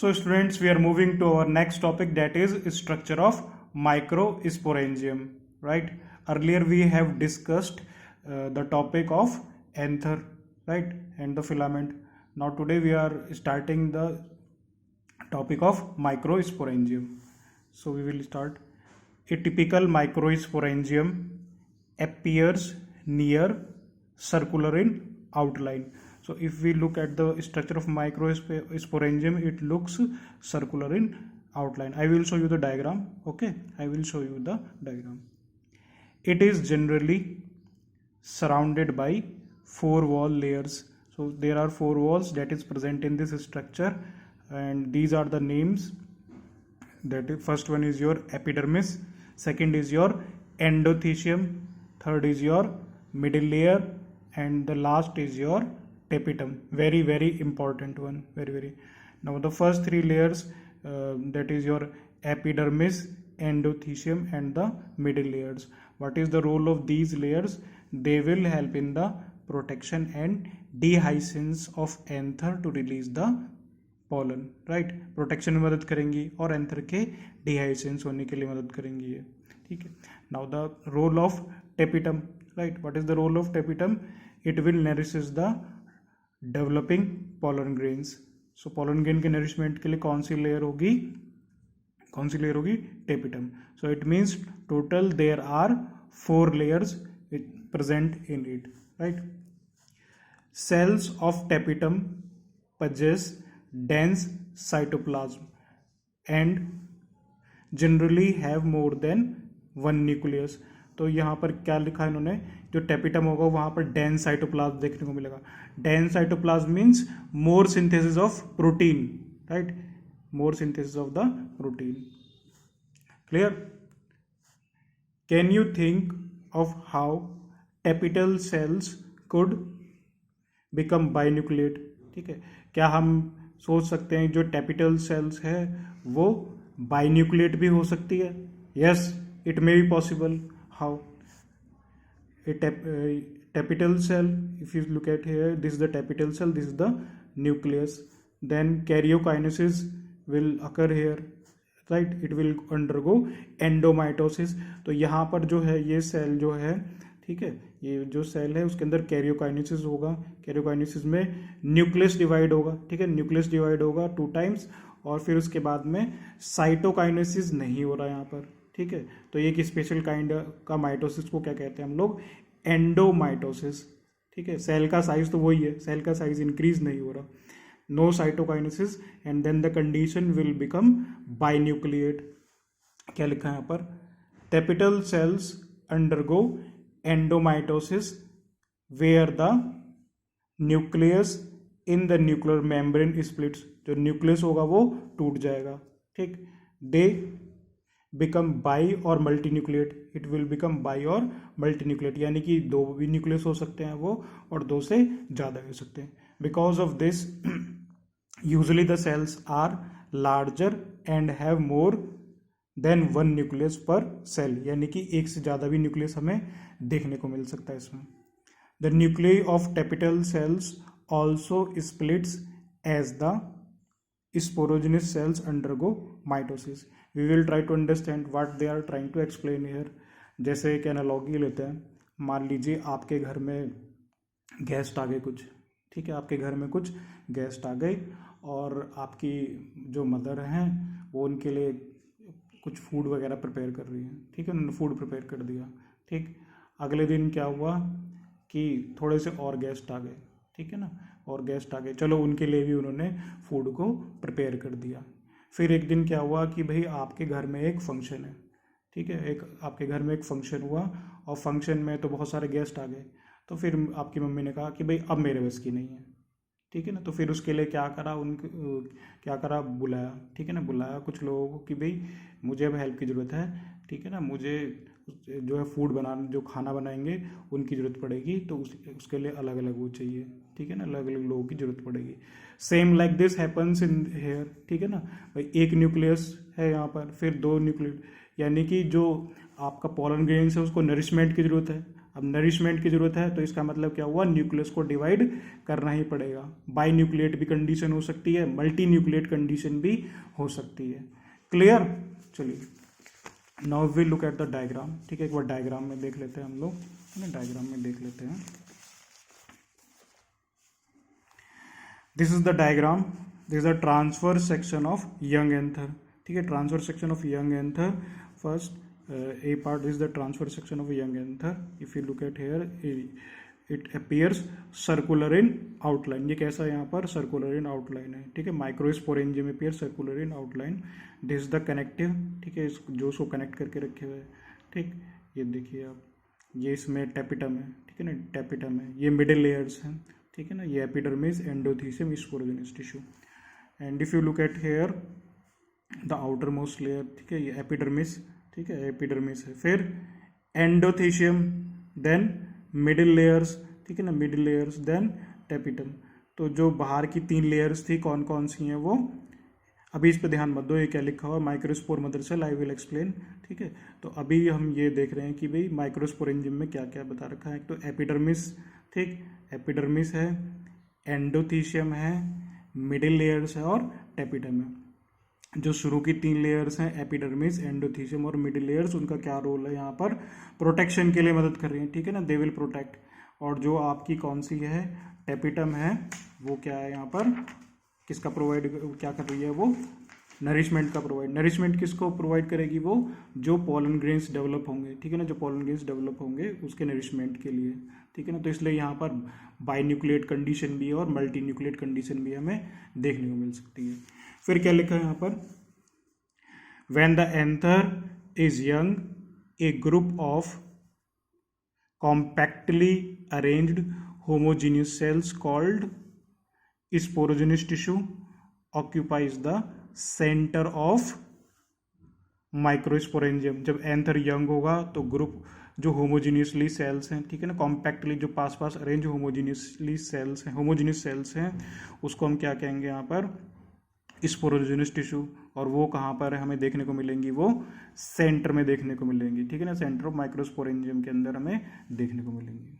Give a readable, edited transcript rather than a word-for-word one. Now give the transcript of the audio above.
So students, we are moving to our next topic, that is structure of microsporangium, right? Earlier we have discussed the topic of anther, right, and the filament. Now today we are starting the topic of microsporangium. So we will start. A typical microsporangium appears near circular in outline. So if we look at the structure of microsporangium, it looks circular in outline. I will show you the diagram. Okay, I will show you the diagram. It is generally surrounded by four wall layers. So there are four walls that is present in this structure, and these are the names. That is, first one is your epidermis, second is your endothecium, third is your middle layer, and the last is your tapetum. Very important one. Very. Now the first three layers, that is your epidermis, endothecium, and the middle layers. What is the role of these layers? They will help in the protection and dehiscence of anther to release the pollen, right? Protection में मदद करेंगी और anther के डिहाइसेंस होने के लिए मदद करेंगी ये, ठीक है. Now the role of tapetum, right? What is the role of tapetum? It will nourishes the developing pollen grains. So pollen grain के नरिशमेंट के लिए कौन सी लेयर होगी? Tapetum. So it means total there are 4 layers present in it, right? Cells of tapetum possess dense cytoplasm and generally have more than one nucleus. तो यहाँ पर क्या लिखा है इन्होंने? जो टेपिटम होगा वहाँ पर डेंस साइटोप्लाज्म देखने को मिलेगा. Dense cytoplasm means more synthesis of protein, right? More synthesis of the protein. Clear? Can you think of how tapetal cells could become binucleate? ठीक है, क्या हम सोच सकते हैं जो टेपिटल सेल्स है वो बाइन्यूक्लिएट भी हो सकती है? Yes, it may be possible. How? A tapital cell, if you look at here, this is the tapital cell, this is the nucleus, then karyokinesis will occur here, right? It will undergo endomitosis. तो यहाँ पर जो है ये cell जो है, ठीक है, ये जो सेल है उसके अंदर कैरियोकाइनेसिस होगा. कैरियोकाइनेसिस में न्यूक्लियस डिवाइड होगा, ठीक है, न्यूक्लियस डिवाइड होगा 2 times, और फिर उसके बाद में साइटोकाइनेसिस नहीं हो रहा है यहाँ पर, ठीक है. तो ये एक स्पेशल काइंड का माइटोसिस को क्या कहते हैं हम लोग? एंडोमाइटोसिस, ठीक है. सेल का साइज तो वही है, सेल का साइज इंक्रीज नहीं हो रहा. No cytokinesis and then the condition will become binucleate. क्या लिखा है यहाँ पर? Tapetal cells undergo endomitosis where the nucleus in the nuclear membrane splits. जो न्यूक्लियस होगा वो टूट जाएगा, ठीक. दे बिकम बाई और multinucleate. It will become bi और मल्टी न्यूक्लिएट, यानी कि 2 भी न्यूक्लियस हो सकते हैं वो, और 2 से ज़्यादा हो सकते हैं. Because of this usually the cells are larger and have more than 1 nucleus per cell, यानी कि एक से ज़्यादा भी न्यूक्लियस हमें देखने को मिल सकता है इसमें. The nuclei of tapetal cells also splits as the sporogenous cells undergo mitosis. We will try to understand what they are trying to explain here. जैसे एक एनालॉजी लेते हैं. मान लीजिए आपके घर में गेस्ट आ गए कुछ, ठीक है, आपके घर में कुछ गेस्ट आ गए और आपकी जो मदर हैं वो उनके लिए कुछ फूड वगैरह प्रिपेयर कर रही हैं, ठीक है, उन्होंने फूड प्रिपेयर कर दिया, ठीक. अगले दिन क्या हुआ कि थोड़े से और गेस्ट आ गए, ठीक है ना, और गेस्ट आ गए, चलो उनके लिए भी उन्होंने फूड को प्रिपेयर कर दिया. फिर एक दिन क्या हुआ कि भाई आपके घर में एक फंक्शन है, ठीक है, एक आपके घर में एक फंक्शन हुआ और फंक्शन में तो बहुत सारे गेस्ट आ गए. तो फिर आपकी मम्मी ने कहा कि भाई अब मेरे बस की नहीं है, ठीक है ना. तो फिर उसके लिए क्या करा, बुलाया, ठीक है ना, बुलाया कुछ लोगों को कि भाई मुझे अब हेल्प की ज़रूरत है, ठीक है ना, मुझे जो है फूड बनाना, जो खाना बनाएंगे उनकी ज़रूरत पड़ेगी, तो उसके लिए अलग अलग वो चाहिए, ठीक है ना, अलग अलग लोगों की ज़रूरत पड़ेगी. Same like this happens in hair, ठीक है ना. भाई एक न्यूक्लियस है यहाँ पर, फिर 2 न्यूक्लियस, यानी कि जो आपका पोलन ग्रेन्स है उसको नरिशमेंट की ज़रूरत है, अब नरिशमेंट की जरूरत है तो इसका मतलब क्या हुआ, न्यूक्लियस को डिवाइड करना ही पड़ेगा। बाई न्यूक्लिएट भी कंडीशन हो सकती है, मल्टी न्यूक्लिएट कंडीशन भी हो सकती है। क्लियर। चलिए now we look at the diagram. ठीक है, एक बार डायग्राम में देख लेते हैं हम लोग, है ना, डायग्राम में देख लेते हैं। This is the diagram, this is the transfer section of young anther. ठीक है, transfer section of young anther. First a part is the transfer section of a young anther. If you look at here, it appears circular in outline. ये कैसा है यहाँ पर, circular in outline है। ठीक है, microsporangium appears circular in outline. This is the connective। ठीक है, जो उसको कनेक्ट करके रखे हुए हैं। ठीक, ये देखिए आप, ये इसमें टेपिटम है। ठीक है ना, टेपिटम है, ये मिडिल लेयर्स हैं। ठीक है ना, ये epidermis, endothecium, sporogenous tissue. And if you look at here the outermost layer, ठीक है, ये एपिडर्मिस, ठीक है, एपिडर्मिस है। फिर एंडोथीशियम, देन मिडिल लेयर्स, ठीक है ना, मिडिल लेयर्स, देन टेपिटम। तो जो बाहर की 3 लेयर्स थी कौन कौन सी हैं वो, अभी इस पे ध्यान मत दो, ये क्या लिखा हुआ, microspore mother cell, I will explain. ठीक है, तो अभी हम ये देख रहे हैं कि भाई माइक्रोस्पोरेंजियम में क्या क्या बता रखा है। तो एपिडर्मिस, ठीक, एपिडर्मिस है, एंडोथीशियम है, मिडिल लेयर्स है और टेपिटम है। जो शुरू की 3 लेयर्स हैं, एपिडर्मिस, एंडोथीशियम और मिडिल लेयर्स, उनका क्या रोल है यहाँ पर, प्रोटेक्शन के लिए मदद कर रही है। ठीक है ना, दे विल प्रोटेक्ट। और जो आपकी कौन सी है, टेपिटम है, वो क्या है यहाँ पर, किसका प्रोवाइड, क्या कर रही है वो, नरिशमेंट का प्रोवाइड। नरिशमेंट किसको प्रोवाइड करेगी, वो जो पॉलन ग्रेन्स डेवलप होंगे। ठीक है ना, जो पॉलन ग्रेन्स डेवलप होंगे उसके नरिशमेंट के लिए। ठीक है ना, तो इसलिए यहाँ पर बाई न्यूक्लिएट कंडीशन भी है और मल्टी न्यूक्लिएट कंडीशन भी हमें देखने को मिल सकती है। फिर क्या लिखा है यहाँ पर, when the anther is young a group of compactly arranged homogeneous cells called sporogenous tissue occupies the centre of microsporangium. जब एंथर यंग होगा तो ग्रुप जो होमोजीनियसली सेल्स हैं, ठीक है ना, कॉम्पैक्टली जो पास पास अरेंज होमोजीनियसली सेल्स हैं, होमोजीनियस सेल्स हैं, उसको हम क्या कहेंगे यहाँ पर, स्पोरोजेनियस टिश्यू। और वो कहाँ पर हमें देखने को मिलेंगी, वो सेंटर में देखने को मिलेंगी। ठीक है ना, सेंटर ऑफ माइक्रोस्पोरेंजियम के अंदर हमें देखने को मिलेंगी।